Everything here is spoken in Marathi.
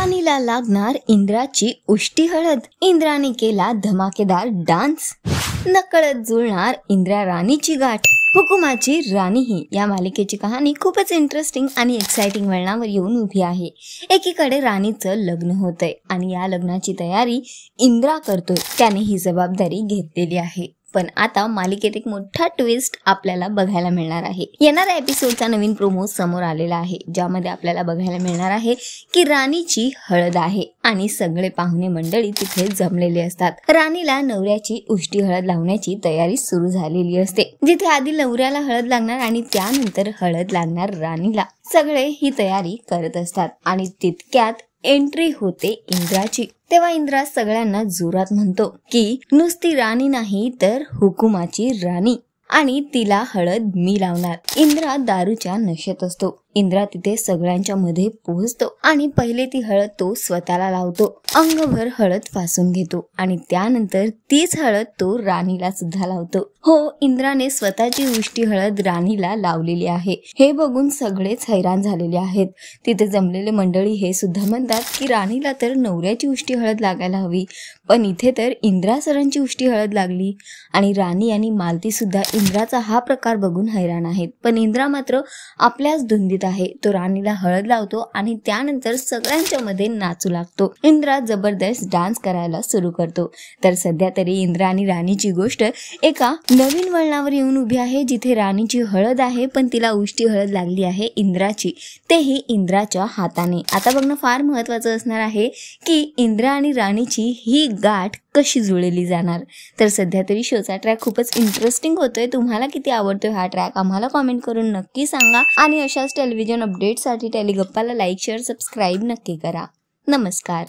राणीला लागणार इंद्राची उष्टी हळद, इंद्राने केला धमाकेदार डान्स, नकळत जुळणार इंद्रा राणीची गाठ, हुकुमाची राणी ही या मालिकेची कहाणी खूपच इंटरेस्टिंग आणि एक्साइटिंग वळणावर येऊन उभी आहे। एकीकडे राणीचं लग्न होतंय आणि या लग्नाची तयारी इंद्रा करतोय, त्याने ही जबाबदारी घेतलेली आहे। पण आता मालिकेत एक मोठा ट्विस्ट आपल्याला बघायला मिळणार आहे। येणाऱ्या एपिसोडचा नवीन प्रोमो समोर आलेला आहे, ज्यामध्ये आपल्याला बघायला मिळणार आहे की राणीची हळद आहे आणि सगळे पाहुणे मंडळी तिथे जमलेले असतात। राणीला नवऱ्याची उष्टी हळद लावण्याची तयारी सुरू झालेली असते, जिथे आधी नवऱ्याला हळद लागणार आणि त्यानंतर हळद लागणार राणीला। सगळे ही तयारी करत असतात आणि तितक्यात एंट्री होते इंद्राची। तेव्हा इंद्रा सगळ्यांना जोरात म्हणतो की नुसती राणी नाही तर हुकुमाची राणी, आणि तिला हळद मी लावणार। इंद्रा दारूच्या नशेत असतो। इंद्रा तिथे सगळ्यांच्या मध्ये पोहोचतो आणि पहिले ती हळद तो स्वतःला लावतो, अंगभर हळद फासून घेतो आणि त्यानंतर तीच हळद तो राणीला सुद्धा लावतो। हो, इंद्राने स्वतःची उष्टी हळद राणीला लावलेली आहे। हे बघून सगळेच हैराण झालेले आहेत। तिथे जमलेले मंडळी हे सुद्धा म्हणतात की राणीला तर नवऱ्याची उष्टी हळद लागायला हवी, पण इथे तर इंद्रा सरांची उष्टी हळद लागली। आणि राणी आणि मालती सुद्धा इंद्राचा हा प्रकार बघून हैराण आहेत, पण इंद्रा मात्र आपल्याच धुंदीत आहे। तो राणीला हळद लावतो आणि त्यानंतर सगळ्यांच्या मध्ये नाचू लागतो। इंद्रा जबरदस्त डान्स करायला सुरू करतो। तर सध्या तरी इंद्रा आणि राणीची गोष्ट एका नवीन वळणावर येऊन उभी आहे, जिथे राणीची हळद आहे पण तिला उष्टी हळद लागली आहे इंद्राची, तेही इंद्राच्या हाताने। आता बघणं फार महत्वाचं असणार आहे की इंद्रा आणि राणीची ही गाठ कशी जुळली जाणार। तर सध्या तरी शोचा ट्रॅक खूपच इंटरेस्टिंग होतोय। तुम्हाला किती आवडतोय हा ट्रॅक आम्हाला कमेंट करून नक्की सांगा आणि अशाच टेलिव्हिजन अपडेटसाठी टेलिगप्पाला लाईक, शेअर, सबस्क्राईब नक्की करा। नमस्कार।